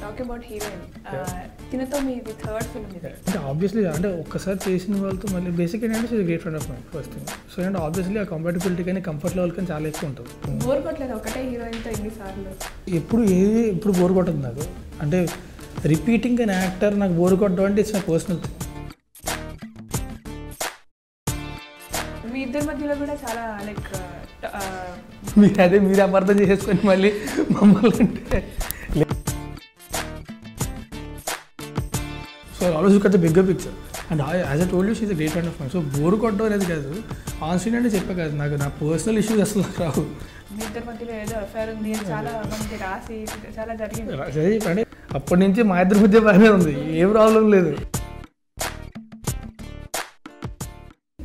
Talking about heroine తినతో మీది third film ఇది. అంటే ఆబ్వియస్లీ అంటే ఒక్కసారి చేసిన వాళ్ళతో మళ్ళీ బేసిక్ ఏంటంటే great friend of my first thing. So and obviously ఆ కంపాటబిలిటీ కానీ కంఫర్ట్ లెవెల్ కానీ చాలా ఎక్కువ ఉంటుంది. బోర్ కొట్టలేదు ఒకటే హీరోయిన్తో ఎన్నిసార్లు? ఎప్పుడు బోర్ కొట్టదు నాకు. అంటే రిపీటింగ్ అన్ యాక్టర్ నాకు బోర్ కొట్టడం అంటే ఇట్స్ మై పర్సనల్ థింగ్. మీ ఇద్దరి మధ్యలో కూడా చాలా లైక్ మీరు అపార్థం చేసుకొని మళ్ళీ మమ్మల్ని అంటే so always look at the bigger picture and as I told you she is a great friend of mine. So bore కొట్టడం అనేది కాదు, ఆన్ స్క్రీన్ అంటే చెప్పా కాదు, నాకు నా పర్సనల్ ఇష్యూస్ అసలు రావు. మీ ఇద్దరి మధ్యలో ఏదో అఫేర్ ఉంది చాలా మంది రాసి చాలా జరిగింది. అంటే అప్పటి నుంచి మా ఇద్దరి మధ్య బాగానే ఉంది, ఏ ప్రాబ్లం లేదు.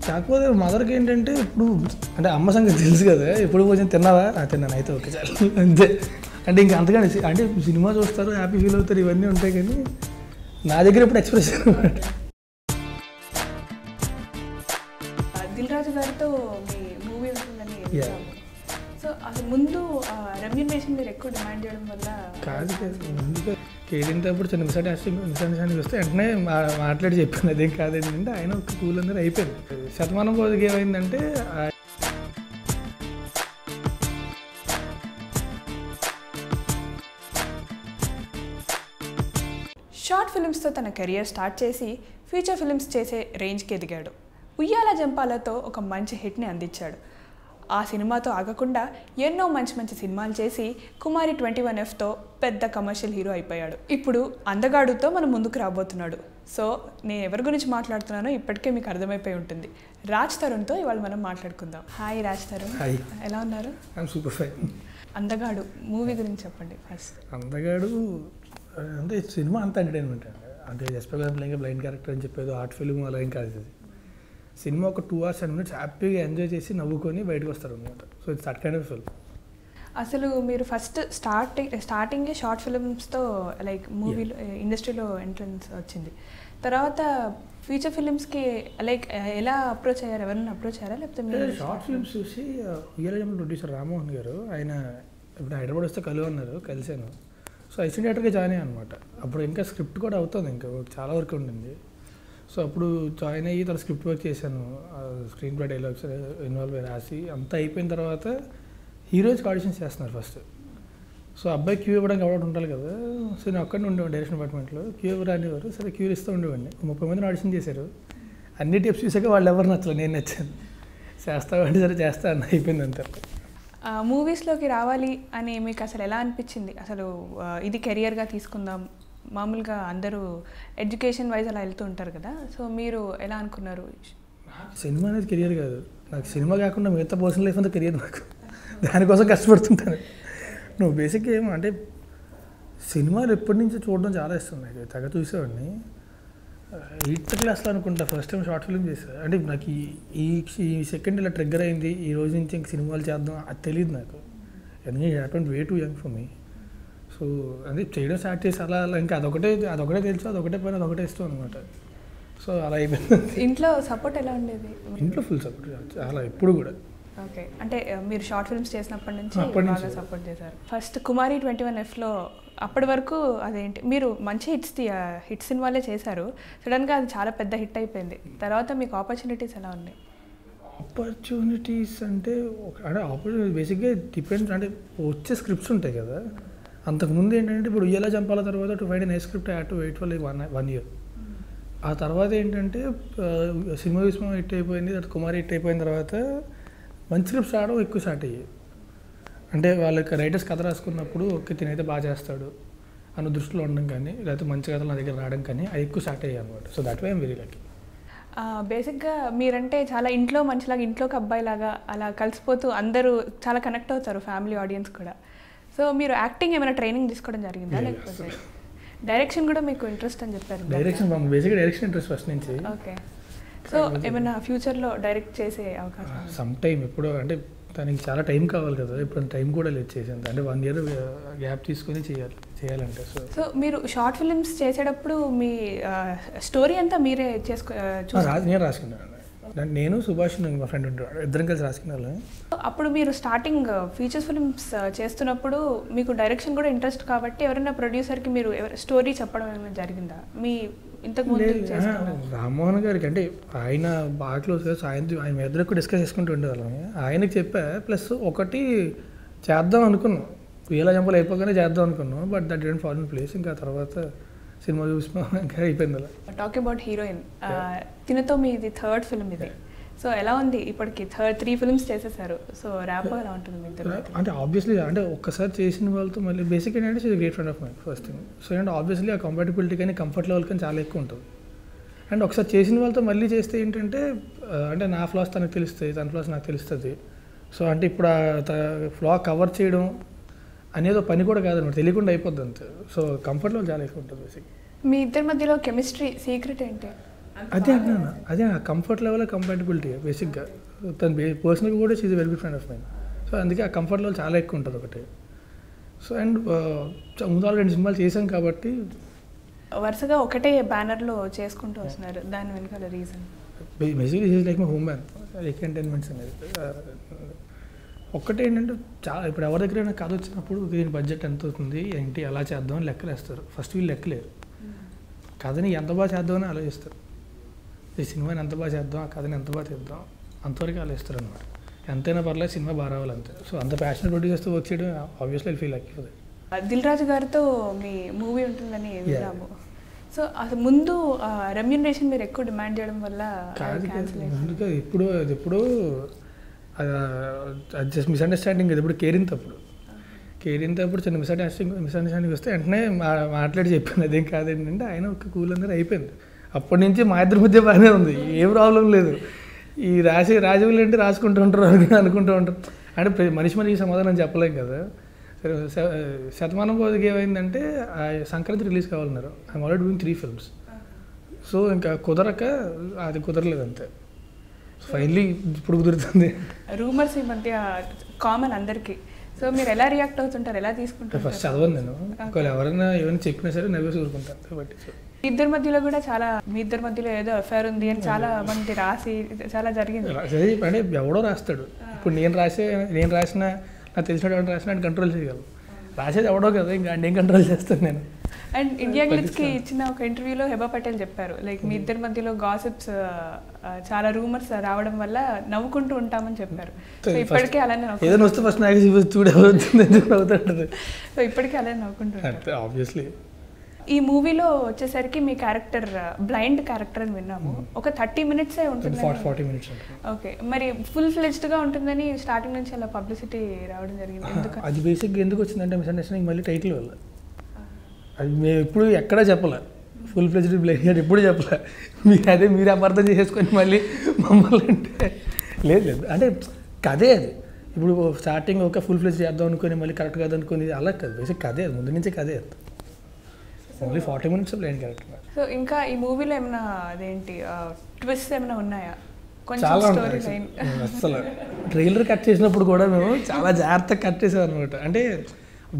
కాకపోతే మదర్కి ఏంటంటే ఇప్పుడు అంటే అమ్మ సంగతి తెలుసు కదా, ఎప్పుడు కొంచెం తిన్నావా తిన్నాను అయితే ఓకే చాలు అంతే. అంటే ఇంకా అంతగానే అంటే సినిమా చూస్తారు హ్యాపీ ఫీల్ అవుతారు ఇవన్నీ ఉంటాయి, కానీ నా దగ్గర ఇప్పుడు ఎక్స్ప్రెస్ అనమాట. దిల్ రాజు గారితో మీ మూవీ ఉంటుందని. సో అసలు ముందు రెమ్యూనరేషన్ మీరు ఎక్కువ డిమాండ్ చేయడం వల్ల కాదు ముందుగా కేరింటప్పుడు చిన్న మిస్అండర్స్టాండింగ్ వస్తే వెంటనే మాట్లాడి చెప్పాను అదేం కాదేంటంటే ఆయన ఒక కూల్ అందరూ అయిపోయింది. శతమానం రోజుకి ఏమైందంటే షార్ట్ ఫిల్మ్స్తో తన కెరియర్ స్టార్ట్ చేసి ఫీచర్ ఫిల్మ్స్ చేసే రేంజ్కి ఎదిగాడు. ఉయ్యాల జంపాలతో ఒక మంచి హిట్ని అందించాడు. ఆ సినిమాతో ఆగకుండా ఎన్నో మంచి మంచి సినిమాలు చేసి కుమారి 21Fతో పెద్ద కమర్షియల్ హీరో అయిపోయాడు. ఇప్పుడు అందగాడుతో మనం ముందుకు రాబోతున్నాడు. సో నేను ఎవరి గురించి మాట్లాడుతున్నానో ఇప్పటికే మీకు అర్థమైపోయి ఉంటుంది. రాజ్ తరుణ్తో ఇవాళ మనం మాట్లాడుకుందాం. హాయ్ రాజ్ తరుణ్, ఎలా ఉన్నారు? Super fine. అందగాడు మూవీ గురించి చెప్పండి ఫస్ట్. అందగాడు అంటే సినిమా అంతా ఎంటర్టైన్మెంట్ అండి. అంటే ఎస్పెషల్గా బ్లైండ్ క్యారెక్టర్ అని చెప్పేది ఆర్ట్ ఫిల్మ్ అలా ఏం కాదు. సినిమా ఒక 2 hours 10 minutes హ్యాపీగా ఎంజాయ్ చేసి నవ్వుకొని బయటకు వస్తారు అనమాట. So it's that kind of film. అసలు మీరు ఫస్ట్ స్టార్టింగే షార్ట్ ఫిల్మ్స్తో లైక్ మూవీలో ఇండస్ట్రీలో ఎంట్రన్స్ వచ్చింది. తర్వాత ఫీచర్ ఫిల్మ్స్కి లైక్ ఎలా అప్రోచ్ అయ్యారు? ఎవరైనా అప్రోచ్ అయ్యారా లేకపోతే మీరు షార్ట్ ఫిల్మ్స్ చూసి ఉయ్యాల ప్రొడ్యూసర్ రామ్మోహన్ గారు ఆయన ఇప్పుడు హైదరాబాద్ వస్తే కలిసాను. సో అసిస్టెంట్ డైరెక్టర్గా జాయిన్ అయ్యాను అనమాట. అప్పుడు ఇంకా స్క్రిప్ట్ కూడా అవుతుంది, ఇంకా చాలా వరకు ఉండింది. సో అప్పుడు జాయిన్ అయ్యి తర్వాత స్క్రిప్ట్ వర్క్ చేశాను, స్క్రీన్ ప్లే డైలాగ్స్ ఇన్వాల్వ్ అయ్యి రాసి అంతా అయిపోయిన తర్వాత హీరోయిన్స్కి ఆడిషన్స్ చేస్తున్నారు ఫస్ట్. సో అబ్బాయి క్యూ ఇవ్వడానికి ఎవరు ఉండాలి కదా. సో నేను అక్కడే ఉండేవాడిని డైరెక్షన్ డిపార్ట్మెంట్లో. క్యూ ఎవరు అనేవారు, సరే క్యూ ఇస్తూ ఉండేవాడిని. 30 మందిని ఆడిషన్ చేశారు. అన్ని టిప్స్ చూసాక వాళ్ళు ఎవరు నచ్చలేదు, నేను నచ్చాను. చేస్తామంటే సరే చేస్తా అన్న అయిపోయింది అంతే. మూవీస్లోకి రావాలి అని మీకు అసలు ఎలా అనిపించింది? అసలు ఇది కెరియర్గా తీసుకుందాం, మామూలుగా అందరూ ఎడ్యుకేషన్ వైజ్ అలా వెళ్తూ ఉంటారు కదా, సో మీరు ఎలా అనుకున్నారు? సినిమా అనేది కెరియర్ కాదు నాకు. సినిమా కాకుండా మిగతా పర్సనల్ లైఫ్ అంతా కెరియర్ నాకు. దానికోసం కష్టపడుతుంటాను. నువ్వు బేసిక్గా ఏమో అంటే సినిమాలు ఎప్పటి నుంచో చూడడం చాలా ఇష్టం నాకు. తెగ చూసేవాడిని. 8th క్లాస్లో అనుకుంటా ఫస్ట్ టైం షార్ట్ ఫిల్మ్ చేశాను. అంటే నాకు ఈ సెకండ్ ఇలా ట్రిగ్గర్ అయింది, ఈ రోజు నుంచి ఇంక సినిమాలు చేద్దాం అది తెలియదు నాకు. ఎందుకంటే it happened way two young for me. So అది చేయడం స్టార్ట్ చేసి అలా ఇంకా అదొకటే తెలుసు, అదొకటే పని, అదొకటే ఇష్టం అనమాట. సో అలా అయిపోయింది. ఇంట్లో సపోర్ట్ ఎలా ఉండేది? ఇంట్లో ఫుల్ సపోర్ట్ చాలా, ఎప్పుడు కూడా. ఓకే, అంటే మీరు షార్ట్ ఫిల్మ్స్ చేసినప్పటి నుంచి బాగా సపోర్ట్ చేశారు. ఫస్ట్ కుమారి 21Fలో అప్పటి వరకు అదేంటి మీరు మంచి హిట్ సినిమాలే చేశారు, సడన్గా అది చాలా పెద్ద హిట్ అయిపోయింది. తర్వాత మీకు ఆపర్చునిటీస్ ఎలా ఉన్నాయి? ఆపర్చునిటీస్ అంటే ఆపర్చునిటీ బేసిక్గా డిపెండ్స్, అంటే వచ్చే స్క్రిప్ట్స్ ఉంటాయి కదా. అంతకుముందు ఏంటంటే ఇప్పుడు ఉయ్యాల జంపాల తర్వాత to find a script had to wait for like 1 year. ఆ తర్వాత ఏంటంటే సినిమా హిట్ అయిపోయింది, తర్వాత కుమారి హిట్ అయిపోయిన తర్వాత మంచి స్క్రిప్ట్స్ రావడం ఎక్కువ స్టార్ట్ అయ్యాయి. అంటే వాళ్ళకి రైటర్స్ కథ రాసుకున్నప్పుడు ఓకే తినైతే బాగా చేస్తాడు అన్న దృష్టిలో ఉండడం కానీ, లేకపోతే మంచి కథలు నా దగ్గర రావడం కానీ అవి ఎక్కువ స్టార్ట్ అయ్యాయి అనమాట. So that why I'm very lucky. బేసిక్గా మీరంటే చాలా ఇంట్లో మంచిలాగా ఇంట్లోకి అబ్బాయిలాగా అలా కలిసిపోతూ అందరూ చాలా కనెక్ట్ అవుతారు, ఫ్యామిలీ ఆడియన్స్ కూడా. సో మీరు యాక్టింగ్ ఏమైనా ట్రైనింగ్ తీసుకోవడం జరిగిందా లేకపోతే డైరెక్షన్ కూడా మీకు ఇంట్రెస్ట్ అని చెప్పారు? బేసిక్గా డైరెక్షన్ ఇంట్రెస్ట్ ఫస్ట్ నుంచి. ఓకే, సో ఏమైనా ఫ్యూచర్లో డైరెక్ట్ చేసే అవకాశం? సమ్ టైం ఎప్పుడు అంటే దానికి చాలా టైం కావాలి కదా, ఇప్పుడు టైం కూడా లేదు చేసేంత. అంటే 1 year గ్యాప్ తీసుకొని చేయాలంటే. సో మీరు షార్ట్ ఫిల్మ్స్ చేసేటప్పుడు మీ స్టోరీ అంతా మీరే నేను రాసుకున్నాను. నేను సుభాష్ మా ఫ్రెండ్ ఉంటాడు, ఇద్దరం కలిసి రాసుకునే వాళ్ళం. అప్పుడు మీరు స్టార్టింగ్ ఫీచర్ ఫిల్మ్స్ చేస్తున్నప్పుడు మీకు డైరెక్షన్ కూడా ఇంట్రెస్ట్ కాబట్టి ఎవరైనా ప్రొడ్యూసర్కి మీరు స్టోరీ చెప్పడం ఏమైనా జరిగిందా మీ ఇంతకు ముందు చేసుకున్న? రామ్మోహన్ గారికి అంటే ఆయన బాగా క్లోజ్గా ఆయన మీ ఇద్దరు ఎక్కువ డిస్కస్ చేసుకుంటూ ఉండేవాళ్ళం. ఆయనకి చెప్పా, ప్లస్ ఒకటి చేద్దాం అనుకున్నాం, వేల జంపలు అయిపోగానే చేద్దాం అనుకున్నాం, but that didn't fall in place. ఇంకా తర్వాత సినిమా చూసినా ఇంకా అయిపోయింది అలా. టాక్ అబౌట్ హీరోయిన్, తినతో మీది థర్డ్ ఫిల్మ్ ఇది. సో ఎలా ఉంది ఇప్పటికి 3 ఫిల్మ్స్ చేసేసారు, సో ర్యాప్ ఎలా ఉంటుంది మీ ఇద్దరు? అంటే ఆబ్వియస్లీ అంటే ఒక్కసారి చేసిన వాళ్ళతో మళ్ళీ బేసిక్ ఏంటంటే she's great friend of my first thing. So and obviously ఆ కంపాటబిలిటీ కానీ కంఫర్ట్ లెవెల్ కానీ చాలా ఎక్కువ ఉంటుంది. అండ్ ఒకసారి చేసిన వాళ్ళతో మళ్ళీ చేస్తే ఏంటంటే అంటే నా ఫ్లాస్ తనకు తెలుస్తాయి, తన ఫ్లాస్ నాకు తెలుస్తుంది. సో అంటే ఇప్పుడు ఆ ఫ్లా కవర్ చేయడం అనేది పని కూడా కాదన్నమాట, తెలియకుండా అయిపోద్ది అంతే. సో కంఫర్ట్ లెవెల్ చాలా ఎక్కువ ఉంటుంది బేసిక్. మీ ఇద్దరి మధ్యలో కెమిస్ట్రీ సీక్రెట్ ఏంటి? అదే ఆ కంఫర్ట్ లెవెల్ కంపాటబిలిటీ బేసిక్గా. తను పర్సనల్గా కూడా she's very good friend of mine. So అందుకే ఆ కంఫర్ట్ లెవెల్ చాలా ఎక్కువ ఉంటుంది ఒకటి. సో అండ్ ముందు 2 సినిమాలు చేశాం కాబట్టి వరుసగా ఒకటే బ్యానర్లో చేసుకుంటూ వస్తున్నారు, దాని వెనకాల reason? Basically is like my home man, like entertainments అనేది. ఒక్కటే ఏంటంటే చాలా ఇప్పుడు ఎవరి దగ్గరైనా కథ వచ్చినప్పుడు దీని బడ్జెట్ ఎంత అవుతుంది ఏంటి ఎలా చేద్దాం అని లెక్కలు వేస్తారు. ఫస్ట్ వీళ్ళు లెక్కలేరు, కథని ఎంత బాగా చేద్దామని ఆలోచిస్తారు. ఈ సినిమాని ఎంత బాగా చేద్దాం, ఆ కథని ఎంత బాగా చేద్దాం అంతవరకు ఆలోచిస్తారు అనమాట. ఎంతైనా పర్లేదు సినిమా బాగా రావాలంతే. సో అంత ప్యాషన్ ప్రొడ్యూసర్తో వర్క్ చేయడం ఆబ్వియస్లీ ఫీల్ అవుతుంది. దిల్ రాజు గారితో మీ మూవీ ఉంటుందని విన్నాము. సో అసలు ముందు రెమ్యూనరేషన్ మీరు ఎక్కువ డిమాండ్ చేయడం వల్ల ముందుగా ఎప్పుడు జస్ట్ మిస్అండర్స్టాండింగ్ కదా. ఇప్పుడు కేరింతప్పుడు చిన్న మిస్అండర్స్టాండింగ్ వస్తే వెంటనే మాట్లాడి చెప్పాను అదేం కాదేంటంటే ఆయన ఒక కూల్ అందరూ అయిపోయింది. అప్పటి నుంచి మా ఇద్దరి మధ్య బాగానే ఉంది, ఏ ప్రాబ్లం లేదు. ఈ రాజవులు అంటే రాసుకుంటూ ఉంటారు అనుకుంటూ ఉంటారు. అంటే మనిషికి సమాధానం చెప్పలేం కదా. శతమానం పోదికి ఏమైందంటే సంక్రాంతి రిలీజ్ కావాలన్నారు. I'm already doing 3 films. So ఇంకా కుదరక అది కుదరలేదు అంతే. ఫైనలీ ఇప్పుడు కుదురుతుంది. రూమర్స్ ఈ మధ్య కామన్ అందరికీ. సో మీరు ఎలా రియాక్ట్ అవుతుంటారు, ఎలా తీసుకుంటారు? ఫస్ట్ చదవను నేను, ఒకవేళ ఎవరైనా ఏమైనా చెప్పినా సరే నవ్వేసి ఊరుకుంటాను. కాబట్టి ఇద్దరి మధ్యలో కూడా చాలా మీ ఇద్దరి మధ్యలో ఏదో అఫేర్ ఉంది అని చాలా మంది రాసి చాలా జరిగింది. అంటే ఎవడో రాస్తాడు. ఇప్పుడు నేను రాసిన నాకు తెలిసిన ఎవరు రాసినా కంట్రోల్ చేయగలను. రాసేది ఎవడో కదా, ఇంకా నేను కంట్రోల్ చేస్తాను నేను. అండ్ ఇండియా గ్లిట్స్కి ఇచ్చిన ఒక ఇంటర్వ్యూలో హెబా పటేల్ చెప్పారు, లైక్ మీ ఇద్దరి మధ్యలో గాసిప్స్ చాలా రూమర్స్ రావడం వల్ల నవ్వుకుంటూ ఉంటామని చెప్పారు. సో ఇప్పటికే అలానే ఏదైనా వస్తే ఫస్ట్ నాకు చూడవుతుంది. సో ఇప్పటికే అలానే నవ్వుకుంటుంటారు. ఆబ్వియస్లీ ఈ మూవీలో వచ్చేసరికి మీ క్యారెక్టర్ బ్లైండ్ క్యారెక్టర్ అని విన్నాము. ఒక 30 మినిట్సే ఉంటుంది. 40 మినిట్స్. ఓకే, మరి ఫుల్ ఫ్లెజ్డ్గా ఉంటుందని స్టార్టింగ్ నుంచి అలా పబ్లిసిటీ రావడం జరిగింది. ఎందుకు అది బేసిక్గా ఎందుకు వచ్చిందంటే మిస్అండర్స్టాండింగ్ మళ్ళీ టైటిల్ వల్ల. అది మేము ఎప్పుడు ఎక్కడా చెప్పలే, ఫుల్ ఫ్లెజ్డ్ బ్లైండ్ ఎప్పుడు చెప్పలే. మీరు అపార్థం చేసుకొని మళ్ళీ మమ్మల్ని అంటే లేదు అంటే కదే అది. ఇప్పుడు స్టార్టింగ్ ఒక ఫుల్ ఫ్లెజ్ చేద్దాం అనుకొని మళ్ళీ కరెక్ట్ కాదు అనుకుని అలా కాదు, బేసిక్ కదే అది, ముందు నుంచే కదే అది. Only 40 minutes blind character. So ఇంకా ఈ మూవీలో ఏమైనా అదేంటి ట్విస్ట్ ఏమైనా ఉన్నాయా? చాలా ఉంటాయి అసలు. ట్రైలర్ కట్ చేసినప్పుడు కూడా మేము చాలా జాగ్రత్తగా కట్ చేసాం అనమాట. అంటే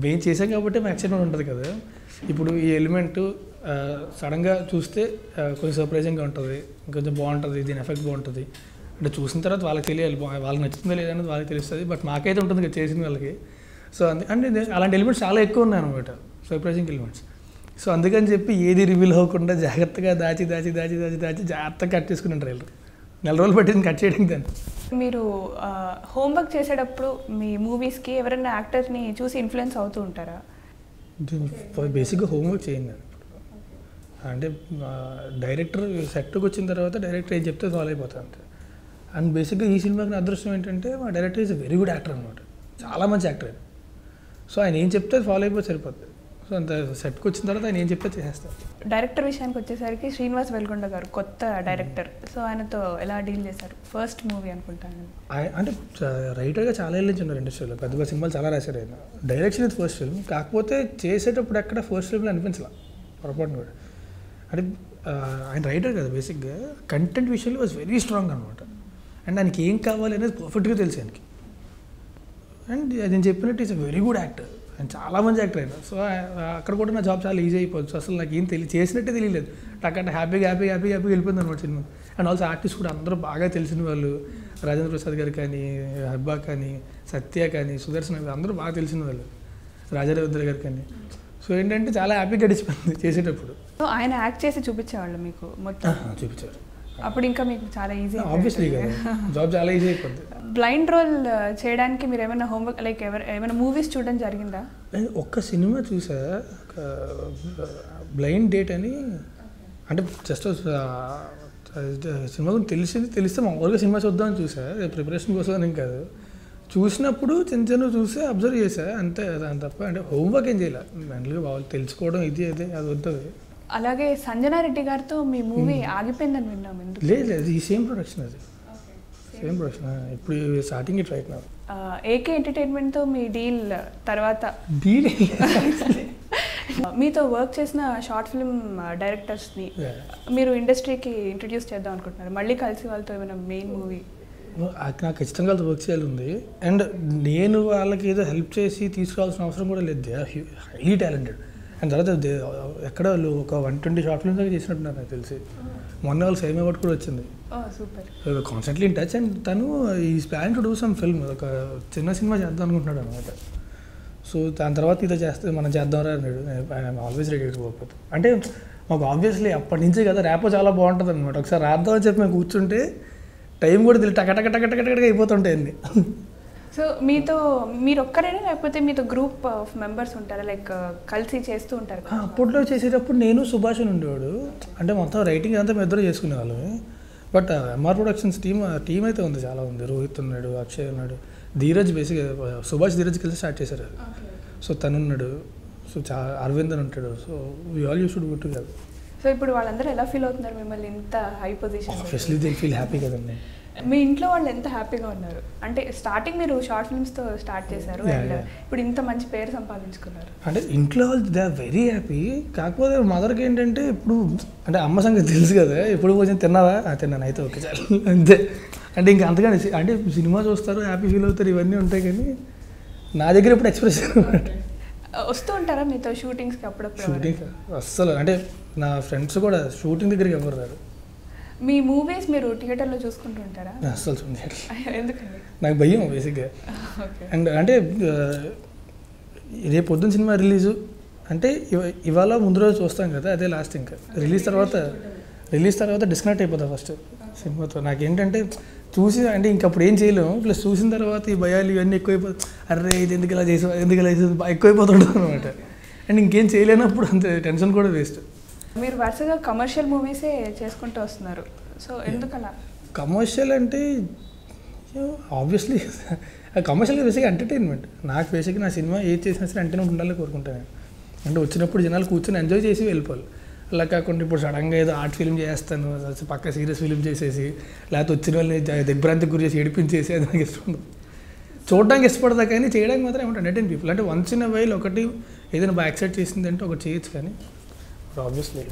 మేము చేసాం కాబట్టి మా ఎక్సైట్మెంట్ ఉంటుంది కదా. ఇప్పుడు ఈ ఎలిమెంట్ సడన్గా చూస్తే కొంచెం సర్ప్రైజింగ్గా ఉంటుంది, కొంచెం బాగుంటుంది, దీని ఎఫెక్ట్ బాగుంటుంది. అంటే చూసిన తర్వాత వాళ్ళకి తెలియాలి, వాళ్ళకి నచ్చుతుందో లేదనేది వాళ్ళకి తెలుస్తుంది. బట్ మాకైతే ఉంటుంది కదా చేసిన వాళ్ళకి. సో అంటే అలాంటి ఎలిమెంట్స్ చాలా ఎక్కువ ఉన్నాయి అనమాట, సర్ప్రైజింగ్ ఎలిమెంట్స్. సో అందుకని చెప్పి ఏది రివీల్ అవ్వకుండా జాగ్రత్తగా దాచి జాగ్రత్తగా కట్ చేసుకున్నాను ట్రైలర్. 4 రోజులు పట్టింది కట్ చేయడానికి. దాన్ని మీరు హోంవర్క్ చేసేటప్పుడు మీ మూవీస్కి ఎవరైనా యాక్టర్ని చూసి ఇన్ఫ్లుయెన్స్ అవుతూ ఉంటారా? బేసిక్గా హోంవర్క్ చేయండి. అంటే డైరెక్టర్ సెట్కి వచ్చిన తర్వాత డైరెక్టర్ ఏం చెప్తే ఫాలో అయిపోతాను అంతే. అండ్ బేసిక్గా ఈ సినిమాకి నా అదృష్టం ఏంటంటే మా director is very good actor అనమాట, చాలా మంచి యాక్టర్ ఆయన. సో ఆయన ఏం చెప్తే ఫాలో అయిపోతే సరిపోతుంది. సో అంత సెట్కి వచ్చిన తర్వాత ఆయన ఏం చెప్తే చేసేస్తాను. డైరెక్టర్ విషయానికి వచ్చేసరికి శ్రీనివాస్ వెల్గొండ గారు కొత్త డైరెక్టర్. సో ఆయనతో ఎలా డీల్ చేశారు? ఫస్ట్ మూవీ అనుకుంటాను. అంటే రైటర్గా చాలా ఏళ్ళ నుంచి ఉన్నారు ఇండస్ట్రీలో, పెద్ద సినిమాలు చాలా రాశారు ఆయన. డైరెక్షన్ ఇది ఫస్ట్ ఫిల్మ్, కాకపోతే చేసేటప్పుడు ఎక్కడ ఫస్ట్ ఫిల్మ్లో అనిపించలే పొరపాటున కూడా. అంటే ఆయన రైటర్ కదా, బేసిక్గా కంటెంట్ విషయంలో వాజ్ వెరీ స్ట్రాంగ్ అనమాట. అండ్ ఆయనకి ఏం కావాలి అనేది పర్ఫెక్ట్గా తెలుసు ఆయనకి. అండ్ నేను చెప్పినట్టు is a very good actor, ఆయన చాలా మంచి యాక్టర్ అయినా. సో అక్కడ కూడా నా జాబ్ చాలా ఈజీ అయిపోవచ్చు. అసలు నాకు ఏం చేసినట్టే తెలియలేదు. టక్కట హ్యాపీగా వెళ్ళిపోయింది అనమాట సినిమా. అండ్ ఆల్సో ఆర్టిస్ట్ కూడా అందరూ బాగా తెలిసిన వాళ్ళు, రాజేంద్ర ప్రసాద్ గారు కానీ, హబ్బా కానీ, సత్య కానీ, సుదర్శన్ గారు అందరూ బాగా తెలిసిన వాళ్ళు, రాజారవీంద్ర గారు కానీ. సో ఏంటంటే చాలా హ్యాపీగా గడిచిపోయింది చేసేటప్పుడు. సో ఆయన యాక్ట్ చేసి చూపించేవాళ్ళు మీకు మొత్తం? చూపించారు. అప్పుడు ఇంకా మీకు చాలా ఈజీ, ఆబ్వియస్లీ కదా, జాబ్ చాలా ఈజీ అయిపోద్ది. బ్లైండ్ రోల్ చేయడానికి మీరు ఏమైనా హోంవర్క్ లైక్ ఏమైనా మూవీస్ చూడడం జరిగిందా? ఒక్క సినిమా చూసా, బ్లైండ్ డేట్ అని. అంటే జస్ట్ సినిమా గురించి తెలిస్తే మామూలుగా సినిమా చూద్దామని చూసా, ప్రిపరేషన్ కోసం అని కాదు. చూసినప్పుడు చిన్న చూసి అబ్జర్వ్ చేసా అంతే, దాని తప్ప అంటే హోంవర్క్ ఏం చేయాలి. మెంటల్గా వాళ్ళు తెలుసుకోవడం ఇది అదే అది వద్దు. అలాగే సంజనారెడ్డి గారితో మీ మూవీ ఆగిపోయిందని విన్నాము. లేదు, ఈ సేమ్ ప్రొడక్షన్, అది సేమ్ ప్రొడక్షన్. ఇప్పుడు starting it right now. AK ఎంటర్టైన్మెంట్తో మీ డీల్ తర్వాత డీల్ మీతో వర్క్ చేసిన షార్ట్ ఫిల్మ్ డైరెక్టర్స్ని మీరు ఇండస్ట్రీకి ఇంట్రడ్యూస్ చేద్దాం అనుకుంటున్నారు. మళ్ళీ కలిసి వాళ్ళతో ఏమైనా మెయిన్ మూవీ? నాకు ఖచ్చితంగా వాళ్ళతో వర్క్ చేయాలి ఉంది. అండ్ నేను వాళ్ళకి ఏదో హెల్ప్ చేసి తీసుకురావాల్సిన అవసరం కూడా లేదు. They are highly talented. And తర్వాత ఎక్కడ వాళ్ళు ఒక 120 షార్ట్ ఫిల్మ్స్ దాకా చేసినట్టున్నారు నాకు తెలిసి. మొన్న వాళ్ళు సేమ్ అవార్డ్ కూడా వచ్చింది. Super. Constantly in touch. And తను is plan to do some film, ఒక చిన్న సినిమా చేద్దాం అనుకుంటున్నాడు అనమాట. సో దాని తర్వాత ఇదో చేస్తే మనం చేద్దాంరా అన్నాడు. I'm always ready to work. అంటే మాకు ఆబ్వియస్లీ అప్పటి నుంచే కదా ర్యాపో చాలా బాగుంటుంది అనమాట. ఒకసారి రాద్దామని చెప్పి మేము కూర్చుంటే టైం కూడా తెలియదు, టకటకటకటకటగా అయిపోతుంటాయి అన్ని. సో మీరు ఒక్కరేనా లేకపోతే మీతో గ్రూప్ ఆఫ్ మెంబర్స్ ఉంటారా, లైక్ కలిసి చేస్తూ ఉంటారు? అప్పట్లో చేసేటప్పుడు నేను సుభాష్ ఉండేవాడు. అంటే మొత్తం రైటింగ్ అంతా మేము ఇద్దరు చేసుకునేవాళ్ళం. బట్ ఎంఆర్ ప్రొడక్షన్స్ టీం అయితే ఉంది, చాలా ఉంది. రోహిత్ ఉన్నాడు, అక్షయ్ ఉన్నాడు, ధీరజ్. బేసిక్గా సుభాష్ ధీరజ్ కలిసి స్టార్ట్ చేశారు. సో తను ఉన్నాడు, సో అరవింద్ అని ఉంటాడు. So we all you should go together. So ఇప్పుడు వాళ్ళందరూ ఎలా ఫీల్ అవుతున్నారు మిమ్మల్ని ఇంత high position? Obviously they feel happy కదండి. మీ ఇంట్లో వాళ్ళు ఎంత హ్యాపీగా ఉన్నారు? అంటే స్టార్టింగ్ మీరు షార్ట్ ఫిల్మ్స్తో స్టార్ట్ చేశారు, అండ్ ఇప్పుడు ఇంత మంచి పేరు సంపాదించుకున్నారు. అంటే ఇంట్లో వాళ్ళు దే ఆర్ వెరీ హ్యాపీ. కాకపోతే మదర్కి ఏంటంటే ఇప్పుడు అంటే అమ్మ సంగతి తెలుసు కదా, ఎప్పుడు కొంచెం తిన్నావా, తిన్నాను అయితే ఓకే చాలు అంతే. అంటే ఇంకా అంతగానే అంటే సినిమా చూస్తారు, హ్యాపీ ఫీల్ అవుతారు, ఇవన్నీ ఉంటాయి. కానీ నా దగ్గర ఇప్పుడు ఎక్స్ప్రెషన్ వస్తూ ఉంటారా మీతో షూటింగ్స్కి? అప్పుడప్పుడు షూటింగ్ అస్సలు అంటే నా ఫ్రెండ్స్ కూడా షూటింగ్ దగ్గరికి ఎవరు రారు. మీ మూవీస్ మీరు థియేటర్లో చూసుకుంటూ ఉంటారా? అస్సలు చూడండి, ఎందుకండి? నాకు భయం బేసిక్గా. అండ్ అంటే రేపు పొద్దున్న సినిమా రిలీజు అంటే ఇవాళ ముందు రోజు చూస్తాం కదా, అదే లాస్ట్. ఇంకా రిలీజ్ తర్వాత డిస్కనెక్ట్ అయిపోతా ఫస్ట్ సినిమాతో. నాకేంటంటే చూసి అంటే ఇంకప్పుడు ఏం చేయలేము, ప్లస్ చూసిన తర్వాత ఈ భయాలు ఇవన్నీ ఎక్కువైపోతాయి. అరే ఇది ఎందుకు ఇలా చేసావు, ఎందుకు ఇలా చేసావు, ఎక్కువైపోతుంటాం అనమాట. అండ్ ఇంకేం చేయలేనప్పుడు అంత టెన్షన్ కూడా వేస్ట్. మీరు వరుసగా కమర్షియల్ మూవీసే చేసుకుంటూ వస్తున్నారు. సో ఎందుకలా? కమర్షియల్ అంటే ఆబ్వియస్లీ కమర్షియల్ బేసిక్గా ఎంటర్టైన్మెంట్. నాకు బేసిక్గా నా సినిమా ఏది చేసినా సరే ఎంటర్టైన్మెంట్ ఉండాలని కోరుకుంటాను. అంటే వచ్చినప్పుడు జనాలు కూర్చొని ఎంజాయ్ చేసి వెళ్ళిపోవాలి. అలా కాకుండా ఇప్పుడు సడన్గా ఏదో ఆర్ట్ ఫిల్మ్ చేస్తాను, పక్క సీరియస్ ఫిల్మ్ చేసేసి, లేకపోతే వచ్చిన వాళ్ళని దిగ్భ్రాంతికి గురి చేసి ఏడిపించేసి, అది నాకు ఇష్టం ఉండదు. చూడడానికి ఇష్టపడతా కానీ చేయడానికి మాత్రం ఏమంటే ఎంటర్టైన్ పీపుల్. అంటే వన్స్ ఇన్ అ వైల్ ఒకటి ఏదైనా బాగా యాక్సెప్ట్ చేసింది అంటే ఒకటి చేయొచ్చు. కానీ ఆబ్వియస్లీ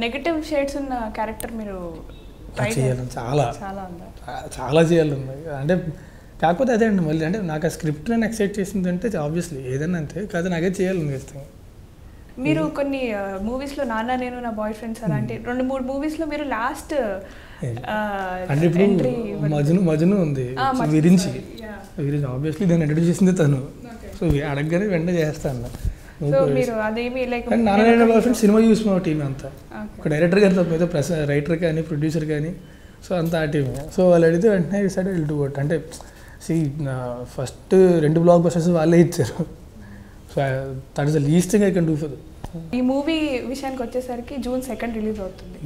నెగటివ్ షేడ్స్ ఉన్న క్యారెక్టర్ మీరు చేయాలని చాలా చేయాలని. అంటే కాకపోతే అదే అండి, మళ్ళీ అంటే నాకు ఆ స్క్రిప్ట్ నేను యాక్సెప్ట్ చేసింది అంటే ఆబ్వియస్లీ ఏదైనా అంతే కాదు, నాకే చేయాలని ఖచ్చితంగా. మీరు కొన్ని మూవీస్లో నాన్న నేను నా బాయ్ ఫ్రెండ్స్ అలాంటి 2-3 మూవీస్లో మీరు లాస్ట్ అంటే ఇప్పుడు మజను ఉంది, విరించి ఆబ్వియస్లీ దాన్ని ఇంట్రడ్యూస్ చేసింది తను. సో అడగగానే వెంటనే చేస్తాను. నాన్న బాయ్ ఫ్రెండ్స్ సినిమా చూసి మా టీం అంతా, ఒక డైరెక్టర్ గారి తప్ప ఏదో రైటర్ కానీ ప్రొడ్యూసర్ కానీ, సో అంతా ఆ టీమ్. సో వాళ్ళు అడిగితే వెంటనే డిసైడ్ వెళ్తూ కొట్టు. అంటే ఫస్ట్ 2 బ్లాక్ బస్టర్స్ వాళ్ళే ఇచ్చారు. So that is the least thing I can do for them. ఈ మూవీ విషయానికి వచ్చేసరికి June 2 రిలీజ్ అవుతుంది.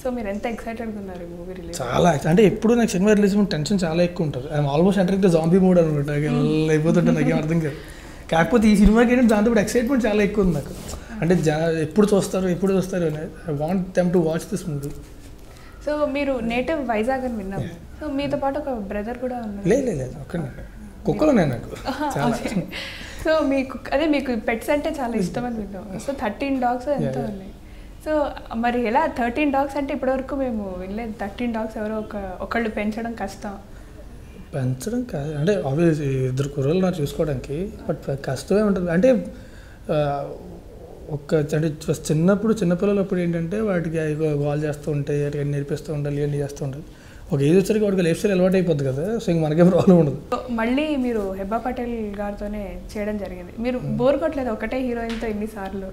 సో మీరు ఎంత ఎక్సైటెడ్గా ఉన్నారు ఈ మూవీ రిలీజ్? చాలా. అంటే ఎప్పుడు నాకు సినిమా రిలీజ్ టెన్షన్ చాలా ఎక్కువ ఉంటుంది. I'm almost entering the zombie mood అనమాట. అయిపోతుంటే నాకేం అర్థం కాదు. కాకపోతే ఈ సినిమాకి ఏంటంటే దాంతో కూడా ఎక్సైట్మెంట్ చాలా ఎక్కువ ఉంది నాకు. అంటే ఎప్పుడు చూస్తారు అని I want them to watch this movie. So మీరు నేటివ్ వైజాగ్ అని విన్నాము. సో మీతో పాటు ఒక బ్రదర్ కూడా ఉన్నారు? లేదు ఒక్కనే, కుక్కలు ఉన్నాయి నాకు చాలా. సో మీకు పెట్స్ అంటే చాలా ఇష్టం అని విన్నాము. సో 13 డాగ్స్ ఎంతో ఉన్నాయి. సో మరి ఎలా 13 డాగ్స్ అంటే ఇప్పటివరకు మేము వినలేదు. 13 డాగ్స్ ఎవరో ఒకళ్ళు పెంచడం కష్టం. పెంచడం కాదు అంటే ఆబ్వియస్ 2 కుర్రలు నాకు చూసుకోవడానికి, బట్ కష్టమే ఉంటుంది. అంటే అంటే చిన్నపిల్లలు అప్పుడు ఏంటంటే వాటికి గోల్ చేస్తూ ఉంటాయి, అటు నేర్పిస్తూ ఉండాలి, ఇవన్నీ చేస్తూ ఉండాలి. ఒక ఏజ్ వచ్చరికి వాడికి లైఫ్ స్టైల్ అలవాటు అయిపోద్ది కదా, సో ఇంక మనకేం ప్రాబ్లం ఉండదు. మళ్ళీ మీరు హెబ్బా పటేల్ గారితోనే చేయడం జరిగింది. మీరు బోర్ కొట్టలేదు ఒకటే హీరోయిన్తో ఎన్నిసార్లు?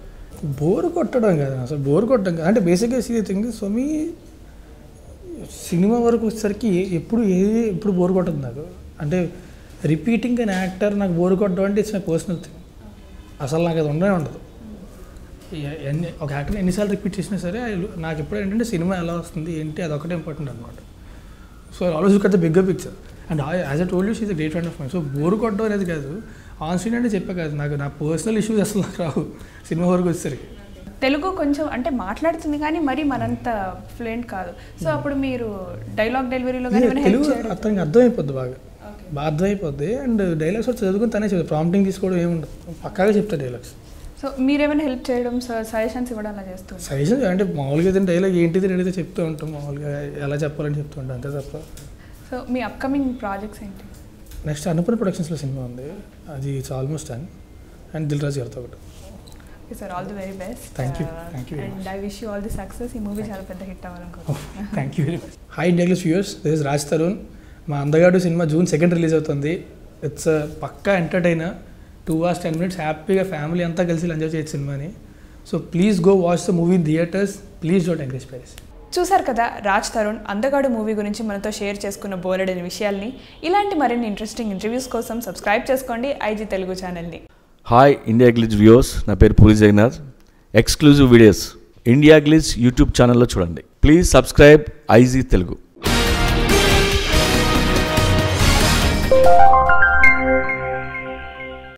బోర్ కొట్టడం కాదు అసలు, బోర్ కొట్టడం కాదు. అంటే బేసిక్గా సీ థింగ్ సో మీ సినిమా వరకు వచ్చేసరికి ఎప్పుడు బోర్ కొట్టదు నాకు. అంటే రిపీటింగ్ అన్ యాక్టర్ నాకు బోర్ కొట్టడం అంటే ఇట్స్ మై పర్సనల్ థింగ్. అసలు నాకు అది ఉండదు. ఒక యాక్టర్ ఎన్నిసార్లు రిపీట్ చేసినా సరే నాకు ఎప్పుడు ఏంటంటే సినిమా ఎలా వస్తుంది ఏంటి అదొకటే ఇంపార్టెంట్ అనమాట. So always look at the bigger picture and as I told you she is a great friend of mind. So bore కొట్టడం అనేది కాదు, ఆన్ స్క్రీన్ అంటే చెప్పే కాదు, నాకు నా పర్సనల్ ఇష్యూస్ అసలు నాకు రావు సినిమా వరకు వచ్చేసరికి. తెలుగు కొంచెం అంటే మాట్లాడుతుంది కానీ మరి మనంత ఫ్లూయెంట్ కాదు. సో అప్పుడు మీరు డైలాగ్ డెలివరీలో తెలుగు అతనికి అర్థమైపోద్ది, బాగా అర్థమైపోద్ది. అండ్ డైలాగ్స్ వచ్చి చదువుకుని తనే చెప్తాను, ప్రాంప్టింగ్ తీసుకోవడం ఏముండదు, పక్కాగా చెప్తాను డైలాగ్స్. సో మీరేమైనా హెల్ప్ చేయడం, సజెషన్స్ ఇవ్వడం అలా చేస్తాం? సజెషన్స్ అంటే మామూలుగా అయితే డైలాగ్ ఏంటిది అడిగితే చెప్తూ ఉంటాం, మామూలుగా ఎలా చెప్పాలని చెప్తూ ఉంటాం, అంతే తప్ప. సో మీ అప్కమింగ్ ప్రాజెక్ట్స్ ఏంటి? నెక్స్ట్ అన్నపూర్ణ ప్రొడక్షన్స్లో సినిమా ఉంది, అది it's almost done. And Dil Raju గారితో ఒకటి. Okay sir, all the very best. Thank you and I wish you all the success. ఈ మూవీ చాలా పెద్ద హిట్ అవ్వాలనుకుంటున్నాను. Thank you very much. Hi India glitz viewers, this is Raj Tarun. మా Andhagadu cinema June 2 release అవుతుంది. It's పక్కా entertainer, 2 hours 10 minutes హ్యాపీగా family అంతా కలిసి ఎంజాయ్ చేయొచ్చు సినిమాని. So please go watch the movie in theatres. Please don't encourage piracy. చూసారు కదా, రాజ్ తరుణ్ అందగాడు మూవీ గురించి మనతో షేర్ చేసుకున్న బోలెడని విషయాల్ని. ఇలాంటి మరిన్ని ఇంట్రెస్టింగ్ ఇంటర్వ్యూస్ కోసం సబ్స్క్రైబ్ చేసుకోండి IG తెలుగు ఛానల్ని. హాయ్ ఇండియా గ్లిట్స్ వ్యూవర్స్, నా పేరు Puri Jagannadh. Exclusive videos India Glitz YouTube ఛానల్లో చూడండి. Please subscribe IG Telugu.